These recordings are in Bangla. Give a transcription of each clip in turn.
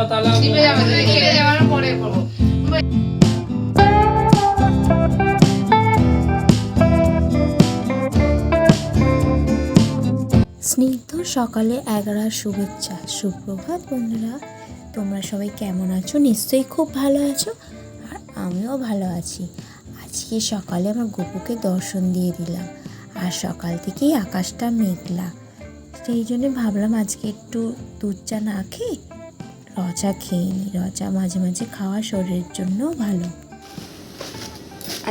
নাও তাহলে চিপে যাবে, খেয়ে যাওয়ার পরে করবো। স্নিগ্ধ সকালে 11 শুভেচ্ছা, সুপ্রভাত বন্ধুরা। তোমরা সবাই কেমন আছো? নিশ্চয়ই খুব ভালো আছো, আর আমিও ভালো আছি। আজকে সকালে আমার গপুকে দর্শন দিয়ে দিলাম, আর সকাল থেকেই আকাশটা মেঘলা, সেই জন্য ভাবলাম আজকে একটু দুধ চা না খেয়ে রচা খেয়ে নিই। রচা মাঝে মাঝে খাওয়া শরীরের জন্য ভালো।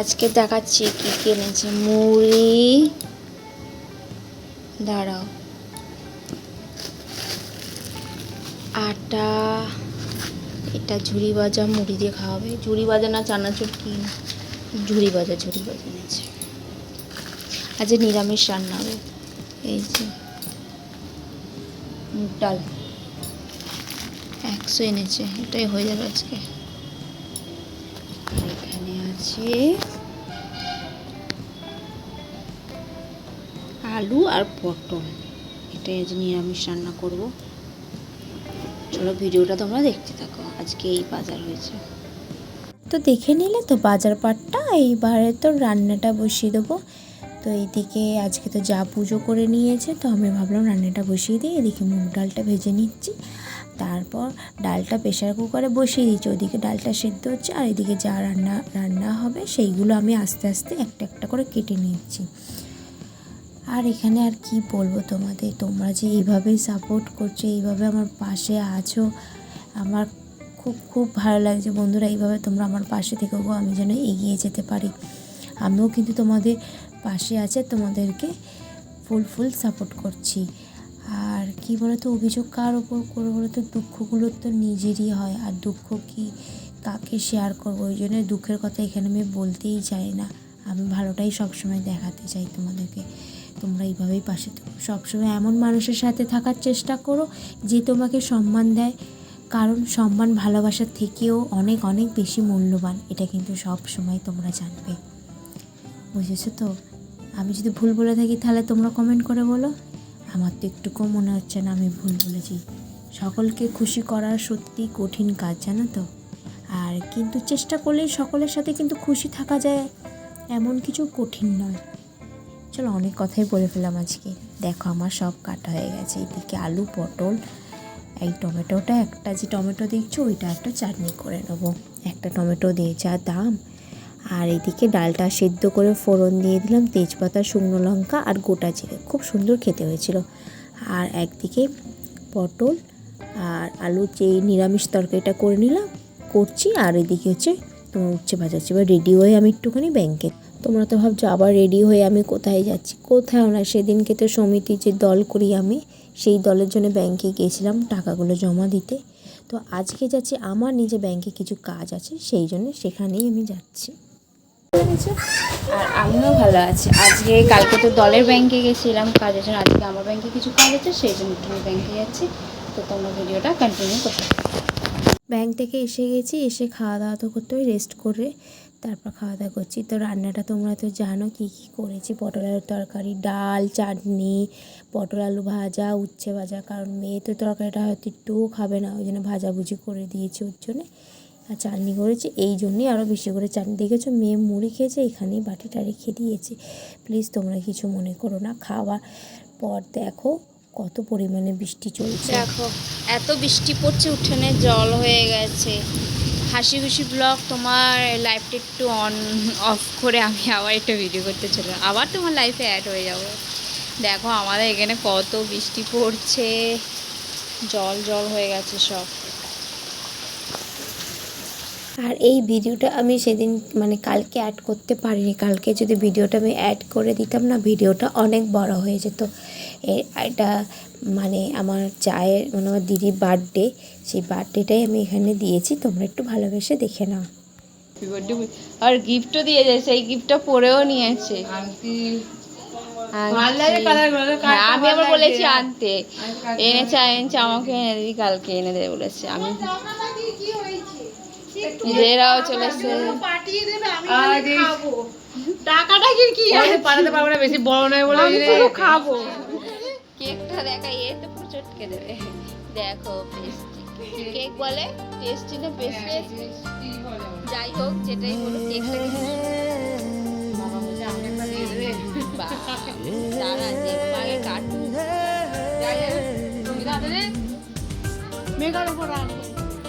আজকে দেখাচ্ছি কি কিনেছে। মুড়ি, দাঁড়াও, আটা, এটা ঝুড়ি ভাজা মুড়ি দিয়ে খাওয়াবে। ঝুড়ি ভাজা না চানাচুর কি, ঝুড়ি ভাজা এনেছে। আজ নিরামিষ রান্না হবে। এই যে মুগ ডাল 100 এনেছে, এটাই হয়ে যাবে আজকে। আর এখানে আছে আলু আর পটল, এটাই আজ নিরামিষ রান্না করব। চলো ভিডিওটা তোমরা দেখতে থাকো। আজকে এই বাজার হয়েছে তো দেখে নিলে তো বাজার পাটটা। এইবারে তো রান্নাটা বসিয়ে দেবো। তো এইদিকে আজকে তো যা পুজো করে নিয়েছে, তো আমি ভাবলাম রান্নাটা বসিয়ে দিই। এদিকে মুগ ডালটা ভেজে নিচ্ছি, তারপর ডালটা প্রেশার কুকারে বসিয়ে দিচ্ছি। ওদিকে ডালটা সেদ্ধ হচ্ছে, আর এদিকে যা রান্না হবে সেইগুলো আমি আস্তে আস্তে একটা একটা করে কেটে নিচ্ছি। আর এখানে আর কি বলবো তোমাদের, তোমরা যে এইভাবেই সাপোর্ট করছো, এইভাবে আমার পাশে আছো, আমার খুব খুব ভালো লাগছে বন্ধুরা। এইভাবে তোমরা আমার পাশে থেকো গো, আমি যেন এগিয়ে যেতে পারি। আমিও কিন্তু তোমাদের পাশে আছে, তোমাদেরকে ফুল সাপোর্ট করছি। আর কি বলতো, অভিযোগ কার ওপর করে বলো তো? দুঃখগুলো তো নিজেরই হয়, আর দুঃখ কি কাকে শেয়ার করবো? ওই জন্য দুঃখের কথা এখানে আমি বলতেই চাই না। আমি ভালোটাই সবসময় দেখাতে চাই তোমাদেরকে। তোমরা এইভাবেই পাশে থাকো, সবসময় এমন মানুষের সাথে থাকার চেষ্টা করো যে তোমাকে সম্মান দেয়, কারণ সম্মান ভালোবাসার থেকেও অনেক অনেক বেশি মূল্যবান। এটা কিন্তু সব সময় তোমরা জানবে, বুঝেছো তো? আমি যদি ভুল বলে থাকি তাহলে তোমরা কমেন্ট করে বলো। আমার তো একটুকুও মনে হচ্ছে না আমি ভুল বলেছি। সকলকে খুশি করা সত্যি কঠিন কাজ, জানো তো? আর কিন্তু চেষ্টা করলেই সকলের সাথে কিন্তু খুশি থাকা যায়, এমন কিছু কঠিন নয়। চলো, অনেক কথাই বলে ফেলাম আজকে। দেখো আমার সব কাটা হয়ে গেছে। এদিকে আলু, পটল, এই টমেটোটা, একটা যে টমেটো দেখছো ওইটা একটা চাটনি করে নেবো। একটা টমেটো দিয়ে যা দাম। আর এদিকে ডালটা সেদ্ধ করে ফোড়ন দিয়ে দিলাম, তেজপাতা, শুকনো লঙ্কা আর গোটা জিরে, খুব সুন্দর খেতে হয়েছিল। আর একদিকে পটল আর আলু যে নিরামিষ তরকারিটা করছি। আর এদিকে হচ্ছে তোমার উচ্ছে ভাজা হচ্ছে। এবার রেডি হয়ে আমি একটুখানি ব্যাংকে, তোমরা তো ভাবছো আবার রেডি হয়ে আমি কোথায় যাচ্ছি। কোথাও না, সেদিনকে তো সমিতি যে দল করি আমি, সেই দলের জন্য ব্যাংকে গিয়েছিলাম টাকাগুলো জমা দিতে। তো আজকে যাচ্ছি, আমার নিজে ব্যাংকে কিছু কাজ আছে, সেই জন্য সেখানেই আমি যাচ্ছি। আর আমিও ভালো আছি। আজকে কালকে তো দলের ব্যাংকে গেছিলাম কাজের জন্য, আজকে আমার ব্যাংকে কিছু কাজ আছে, সেই জন্য একটু ব্যাংকে যাচ্ছি। তো তোমরা ভিডিওটা কন্টিনিউ করতে। ব্যাংক থেকে এসে গেছি, এসে খাওয়া দাওয়া তো করতে হয়, রেস্ট করে তারপর খাওয়া দাওয়া করছি। তো রান্নাটা তোমরা তো জানো কী কী করেছি। পটল আলুর তরকারি, ডাল, চাটনি, পটল আলু ভাজা, উচ্ছে ভাজা। কারণ মেয়ে তো তরকারিটা হয়তো একটুও খাবে না, ওই জন্য ভাজাভুজি করে দিয়েছি ওর জন্যে। আর চাটনি করেছি, এই জন্যই আরও বেশি করে চাটনি। দেখেছো মেয়ে মুড়ি খেয়েছে, এখানেই বাটিটা রেখে দিয়েছে। প্লিজ তোমরা কিছু মনে করো না। খাওয়ার পর দেখো কত পরিমাণে বৃষ্টি চলছে। দেখো এত বৃষ্টি পড়ছে, উঠোনে জল হয়ে গেছে। হাসি খুশি ব্লগ তোমার লাইফটা একটু অফ করে আমি আবার একটা ভিডিও করতে চললাম, আবার তোমার লাইফে অ্যাড হয়ে যাবো। দেখো আমাদের এখানে কত বৃষ্টি পড়ছে, জল হয়ে গেছে সব। আর এই ভিডিওটা আমি সেদিন মানে কালকে অ্যাড করতে পারিনি। কালকে যদি ভিডিওটা আমি অ্যাড করে দিতাম না, ভিডিওটা অনেক বড় হয়ে যেত। এটা মানে আমার চায়ের মানে আমার দিদির বার্থডে, সেই বার্থডেটাই আমি এখানে দিয়েছি। তোমরা একটু ভালোবেসে দেখে নাও। আর গিফটও দিয়ে যায়, সেই গিফটটা পরেও নিয়েছে। হ্যাঁ, আমি আবার বলেছি আনতে, এনেছে আমাকে এনে দিবি, কালকে এনে দেবে বলেছে। আমি নিজেরাও চলেছে টাকাটা কি পাঠাতে পারবো না, বেশি বড় নয় বলে খাবো। কেকটা দেখা, এ তো চটকে দেবে। দেখো পেস্ট্রি কেক বলে টেস্টি না পেস্ট্রি কি বলে বলো? যাই হোক যেটাই বলুক কেকটা কিন্তু বাবা বলছে আমাকে একটা দিয়ে দেবে। বাহ, দাঁড়া যে মাকে কাটু যাই হোক, তুমি দাও দিলে? মেঘার উপর রাখবো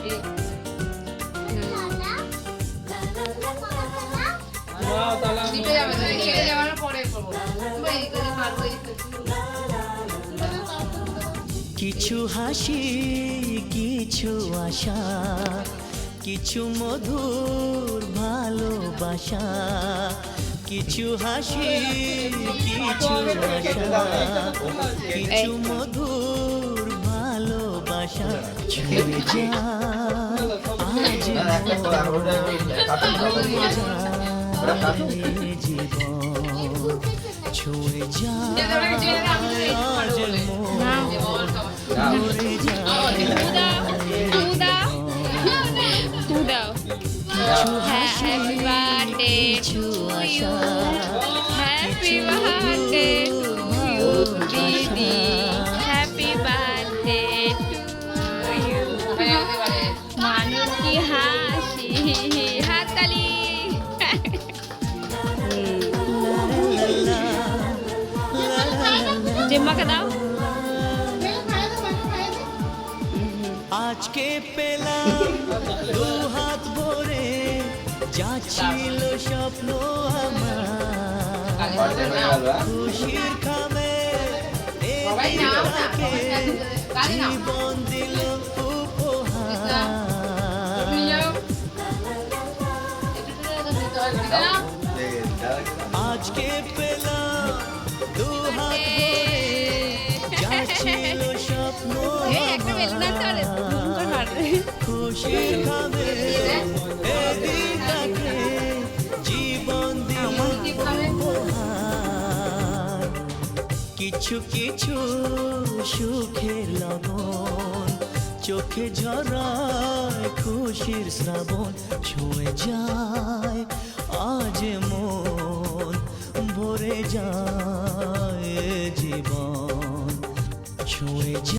এই, দিতে যাবে তো, খেয়ে যাওয়ার পরে করবো। তুমি এই করে কাটবো, এই করে। কিছু হাসি কিছু আশা কিছু মধুর ভালোবাসা কিছু হাসি কিছু আশা কিছু মধুর ভালোবাসা ছুঁয়ে যা আজ জীবন ছুঁয়ে যা আজ মরে যা তু দাও happy birthday to you happy birthday to you দিদি হ্যাপি বার্থডে টু ইউ মানুষ কি হাসি হাততালি জেম্মাকে দাও আজকে পেলাম দু হাত ভরে যা ছিল স্বপ্ন আমার খুশির খামে এ সবাই নাও না, দিনটাকে গাড়ি নাও। জীবন দিল উপহার তুমি যাও। একটু করে দিতে হয়, দিতে নাও। আজকে পেলাম দু হাত ভরে যা ছিল স্বপ্ন একটা বেলুন আছে আরে ধুম করে মারবে খুশির খাবে এদিনটাকে জীবন দিল উপহার কিছু কিছু সুখের লগন চোখে ঝরায় খুশির শ্রাবণ ছুঁয়ে যায় আজ মন ভরে যায় জীবন ছুঁয়ে যায়